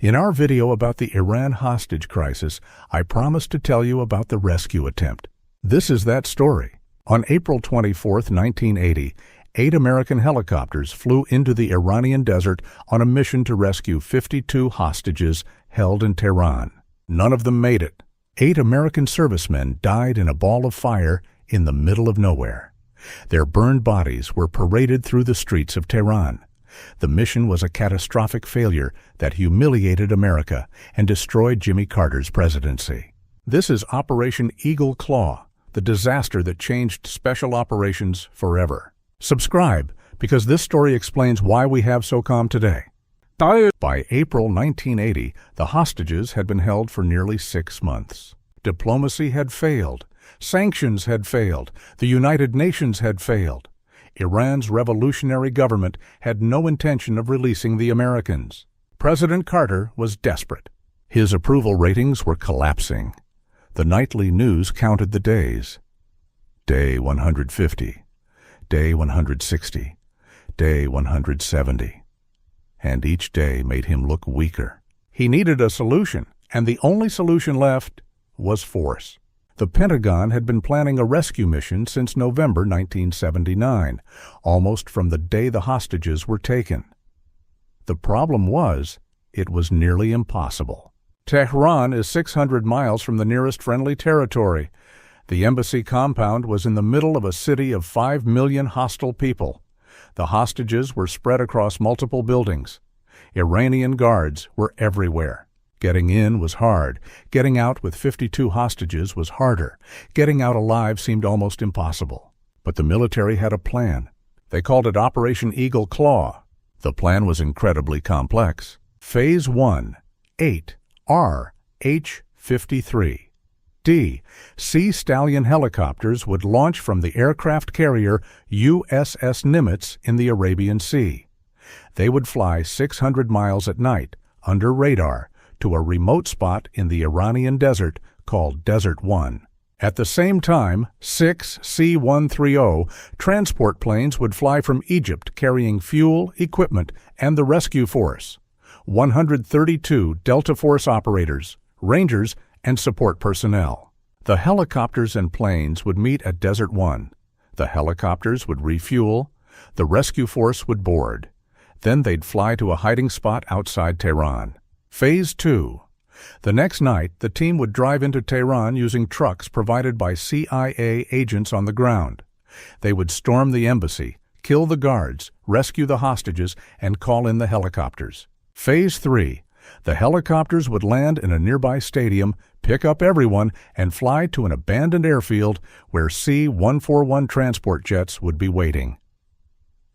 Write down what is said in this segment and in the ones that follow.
In our video about the Iran hostage crisis, I promised to tell you about the rescue attempt. This is that story. On April 24, 1980, 8 American helicopters flew into the Iranian desert on a mission to rescue 52 hostages held in Tehran. None of them made it. 8 American servicemen died in a ball of fire in the middle of nowhere. Their burned bodies were paraded through the streets of Tehran. The mission was a catastrophic failure that humiliated America and destroyed Jimmy Carter's presidency. This is Operation Eagle Claw, the disaster that changed special operations forever. Subscribe, because this story explains why we have SOCOM today. By April 1980, the hostages had been held for nearly 6 months. Diplomacy had failed. Sanctions had failed. The United Nations had failed. Iran's revolutionary government had no intention of releasing the Americans. President Carter was desperate. His approval ratings were collapsing. The nightly news counted the days. Day 150, day 160, day 170. And each day made him look weaker. He needed a solution, and the only solution left was force. The Pentagon had been planning a rescue mission since November 1979, almost from the day the hostages were taken. The problem was, it was nearly impossible. Tehran is 600 miles from the nearest friendly territory. The embassy compound was in the middle of a city of 5 million hostile people. The hostages were spread across multiple buildings. Iranian guards were everywhere. Getting in was hard. Getting out with 52 hostages was harder. Getting out alive seemed almost impossible. But the military had a plan. They called it Operation Eagle Claw. The plan was incredibly complex. Phase 1, 8 RH-53. D. Sea Stallion helicopters would launch from the aircraft carrier USS Nimitz in the Arabian Sea. They would fly 600 miles at night, under radar, to a remote spot in the Iranian desert called Desert 1. At the same time, 6 C-130 transport planes would fly from Egypt carrying fuel, equipment, and the rescue force. 132 Delta Force operators, rangers, and support personnel. The helicopters and planes would meet at Desert 1. The helicopters would refuel. The rescue force would board. Then they'd fly to a hiding spot outside Tehran. Phase 2. The next night, the team would drive into Tehran using trucks provided by CIA agents on the ground. They would storm the embassy, kill the guards, rescue the hostages, and call in the helicopters. Phase 3. The helicopters would land in a nearby stadium, pick up everyone, and fly to an abandoned airfield where C-141 transport jets would be waiting.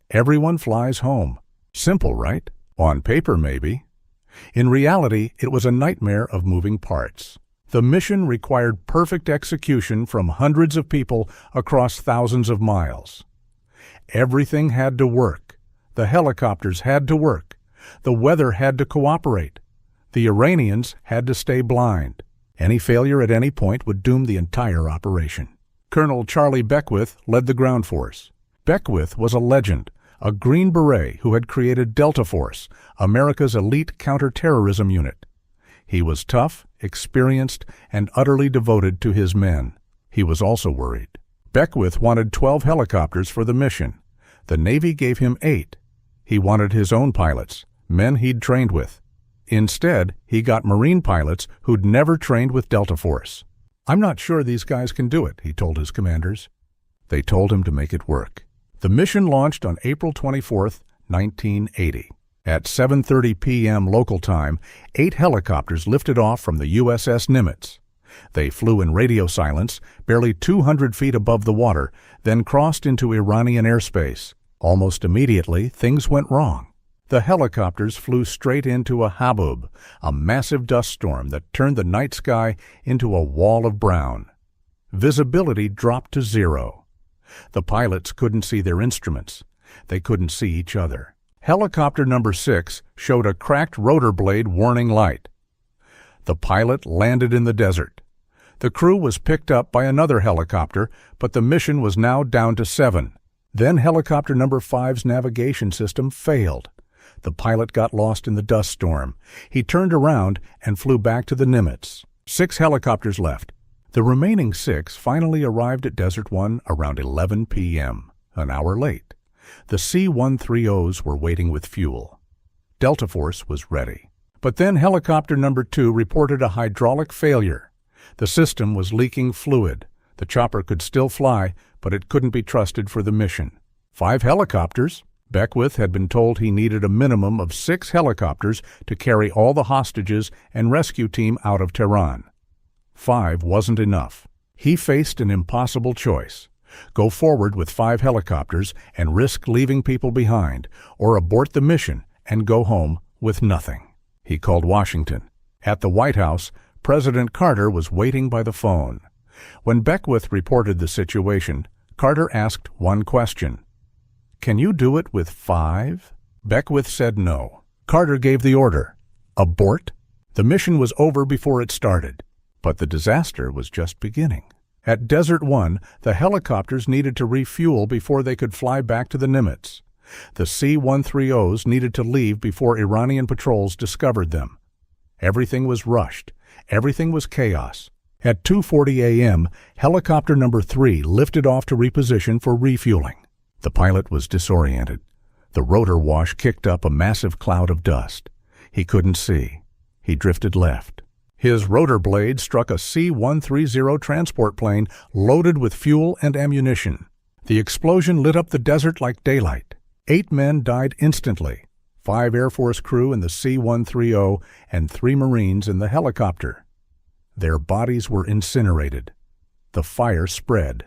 Everyone flies home. Simple, right? On paper, maybe. In reality, it was a nightmare of moving parts. The mission required perfect execution from hundreds of people across thousands of miles. Everything had to work. The helicopters had to work. The weather had to cooperate. The Iranians had to stay blind. Any failure at any point would doom the entire operation. Colonel Charlie Beckwith led the ground force. Beckwith was a legend, a Green Beret who had created Delta Force, America's elite counterterrorism unit. He was tough, experienced, and utterly devoted to his men. He was also worried. Beckwith wanted 12 helicopters for the mission. The Navy gave him 8. He wanted his own pilots, men he'd trained with. Instead, he got Marine pilots who'd never trained with Delta Force. "I'm not sure these guys can do it," he told his commanders. They told him to make it work. The mission launched on April 24, 1980. At 7:30 p.m. local time, 8 helicopters lifted off from the USS Nimitz. They flew in radio silence, barely 200 feet above the water, then crossed into Iranian airspace. Almost immediately, things went wrong. The helicopters flew straight into a habub, a massive dust storm that turned the night sky into a wall of brown. Visibility dropped to 0. The pilots couldn't see their instruments. They couldn't see each other. Helicopter number 6 showed a cracked rotor blade warning light. The pilot landed in the desert. The crew was picked up by another helicopter, but the mission was now down to 7. Then helicopter number 5's navigation system failed. The pilot got lost in the dust storm. He turned around and flew back to the Nimitz. 6 helicopters left. The remaining 6 finally arrived at Desert One around 11 p.m., an hour late. The C-130s were waiting with fuel. Delta Force was ready. But then helicopter number 2 reported a hydraulic failure. The system was leaking fluid. The chopper could still fly, but it couldn't be trusted for the mission. 5 helicopters. Beckwith had been told he needed a minimum of 6 helicopters to carry all the hostages and rescue team out of Tehran. 5 wasn't enough. He faced an impossible choice: go forward with 5 helicopters and risk leaving people behind, or abort the mission and go home with nothing. He called Washington. At the White House, President Carter was waiting by the phone. When Beckwith reported the situation, Carter asked one question: "Can you do it with 5? Beckwith said no. Carter gave the order: abort. The mission was over before it started. But the disaster was just beginning. At Desert One, the helicopters needed to refuel before they could fly back to the Nimitz. The C-130s needed to leave before Iranian patrols discovered them. Everything was rushed. Everything was chaos. At 2:40 a.m., helicopter number 3 lifted off to reposition for refueling. The pilot was disoriented. The rotor wash kicked up a massive cloud of dust. He couldn't see. He drifted left. His rotor blade struck a C-130 transport plane loaded with fuel and ammunition. The explosion lit up the desert like daylight. 8 men died instantly: 5 Air Force crew in the C-130 and 3 Marines in the helicopter. Their bodies were incinerated. The fire spread.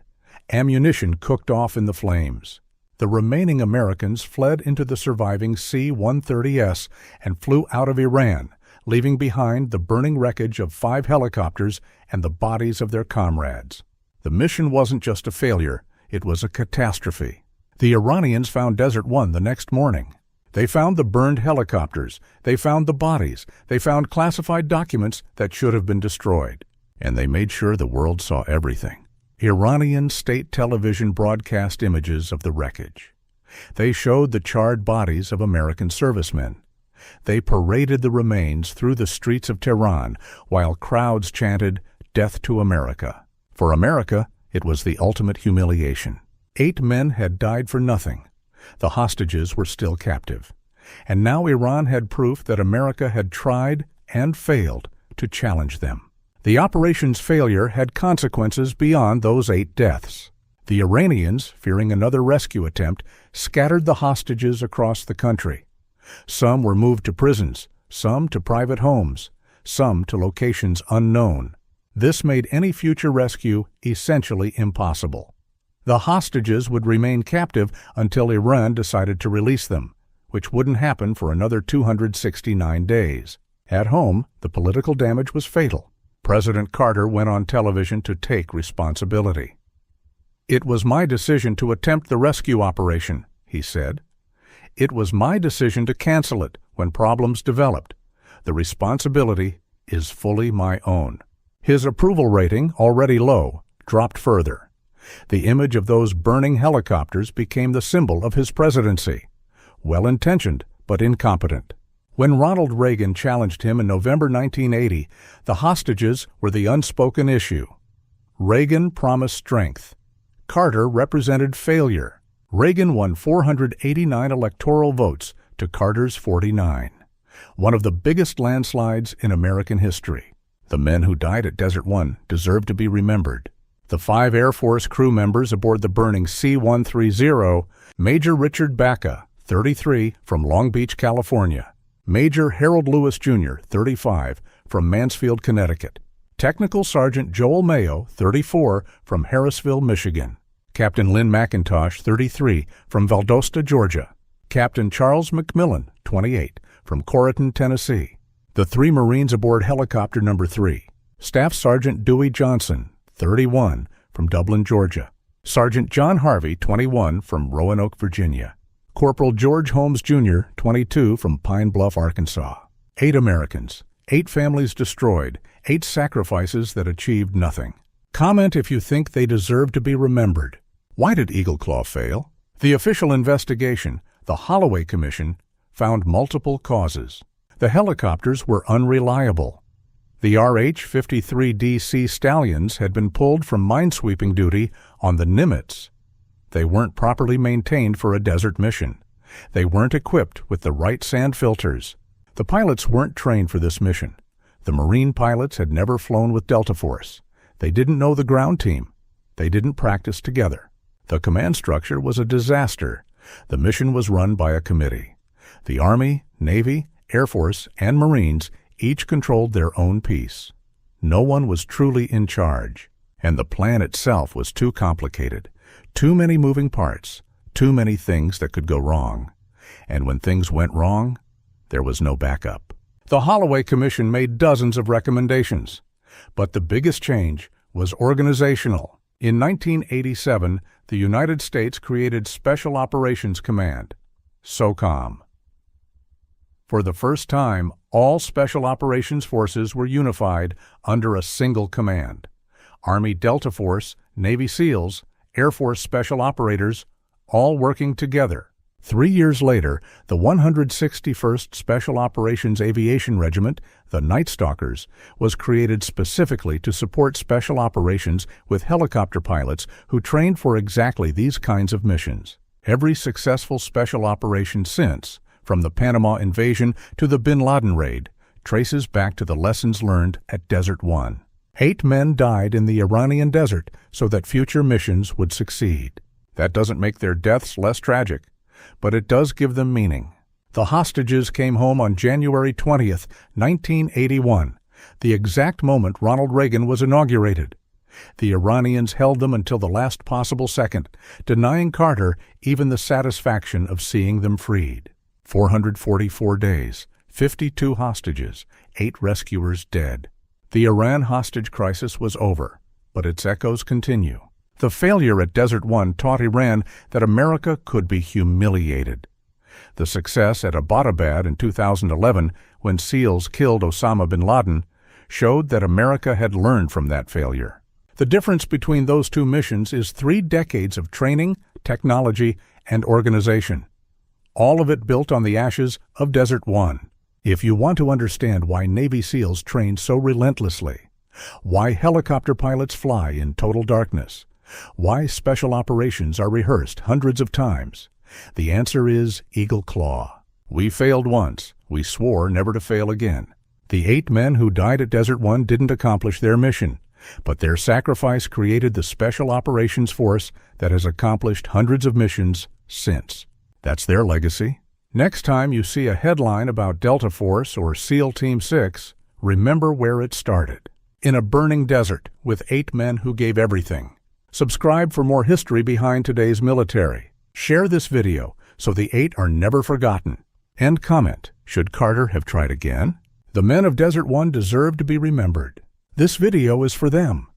Ammunition cooked off in the flames. The remaining Americans fled into the surviving C-130S and flew out of Iran, leaving behind the burning wreckage of 5 helicopters and the bodies of their comrades. The mission wasn't just a failure, it was a catastrophe. The Iranians found Desert One the next morning. They found the burned helicopters, they found the bodies, they found classified documents that should have been destroyed. And they made sure the world saw everything. Iranian state television broadcast images of the wreckage. They showed the charred bodies of American servicemen. They paraded the remains through the streets of Tehran while crowds chanted, "Death to America." For America, it was the ultimate humiliation. 8 men had died for nothing. The hostages were still captive. And now Iran had proof that America had tried and failed to challenge them. The operation's failure had consequences beyond those 8 deaths. The Iranians, fearing another rescue attempt, scattered the hostages across the country. Some were moved to prisons, some to private homes, some to locations unknown. This made any future rescue essentially impossible. The hostages would remain captive until Iran decided to release them, which wouldn't happen for another 269 days. At home, the political damage was fatal. President Carter went on television to take responsibility. "It was my decision to attempt the rescue operation," he said. "It was my decision to cancel it when problems developed. The responsibility is fully my own." His approval rating, already low, dropped further. The image of those burning helicopters became the symbol of his presidency. Well-intentioned, but incompetent. When Ronald Reagan challenged him in November 1980, the hostages were the unspoken issue. Reagan promised strength. Carter represented failure. Reagan won 489 electoral votes to Carter's 49. One of the biggest landslides in American history. The men who died at Desert One deserve to be remembered. The 5 Air Force crew members aboard the burning C-130, Major Richard Baca, 33, from Long Beach, California. Major Harold Lewis, Jr., 35, from Mansfield, Connecticut. Technical Sergeant Joel Mayo, 34, from Harrisville, Michigan. Captain Lynn McIntosh, 33, from Valdosta, Georgia. Captain Charles McMillan, 28, from Corriton, Tennessee. The 3 Marines aboard helicopter number 3. Staff Sergeant Dewey Johnson, 31, from Dublin, Georgia. Sergeant John Harvey, 21, from Roanoke, Virginia. Corporal George Holmes, Jr., 22, from Pine Bluff, Arkansas. 8 Americans, 8 families destroyed, 8 sacrifices that achieved nothing. Comment if you think they deserve to be remembered. Why did Eagle Claw fail? The official investigation, the Holloway Commission, found multiple causes. The helicopters were unreliable. The RH-53D Sea Stallions had been pulled from minesweeping duty on the Nimitz. They weren't properly maintained for a desert mission. They weren't equipped with the right sand filters. The pilots weren't trained for this mission. The Marine pilots had never flown with Delta Force. They didn't know the ground team. They didn't practice together. The command structure was a disaster. The mission was run by a committee. The Army, Navy, Air Force, and Marines each controlled their own piece. No one was truly in charge. And the plan itself was too complicated. Too many moving parts. Too many things that could go wrong. And when things went wrong, there was no backup. The Holloway Commission made dozens of recommendations. But the biggest change was organizational. In 1987, the United States created Special Operations Command, SOCOM. For the first time, all Special Operations Forces were unified under a single command. Army Delta Force, Navy SEALs, Air Force Special Operators, all working together. 3 years later, the 161st Special Operations Aviation Regiment, the Night Stalkers, was created specifically to support special operations with helicopter pilots who trained for exactly these kinds of missions. Every successful special operation since, from the Panama invasion to the Bin Laden raid, traces back to the lessons learned at Desert One. 8 men died in the Iranian desert so that future missions would succeed. That doesn't make their deaths less tragic, but it does give them meaning. The hostages came home on January 20th, 1981, the exact moment Ronald Reagan was inaugurated. The Iranians held them until the last possible second, denying Carter even the satisfaction of seeing them freed. 444 days, 52 hostages, 8 rescuers dead. The Iran hostage crisis was over, but its echoes continue. The failure at Desert One taught Iran that America could be humiliated. The success at Abbottabad in 2011, when SEALs killed Osama bin Laden, showed that America had learned from that failure. The difference between those two missions is 3 decades of training, technology, and organization, all of it built on the ashes of Desert One. If you want to understand why Navy SEALs train so relentlessly, why helicopter pilots fly in total darkness, why special operations are rehearsed hundreds of times, the answer is Eagle Claw. We failed once. We swore never to fail again. The 8 men who died at Desert One didn't accomplish their mission, but their sacrifice created the Special Operations Force that has accomplished hundreds of missions since. That's their legacy. Next time you see a headline about Delta Force or SEAL Team 6, remember where it started. In a burning desert with 8 men who gave everything. Subscribe for more history behind today's military. Share this video so the 8 are never forgotten. And comment, should Carter have tried again? The men of Desert One deserve to be remembered. This video is for them.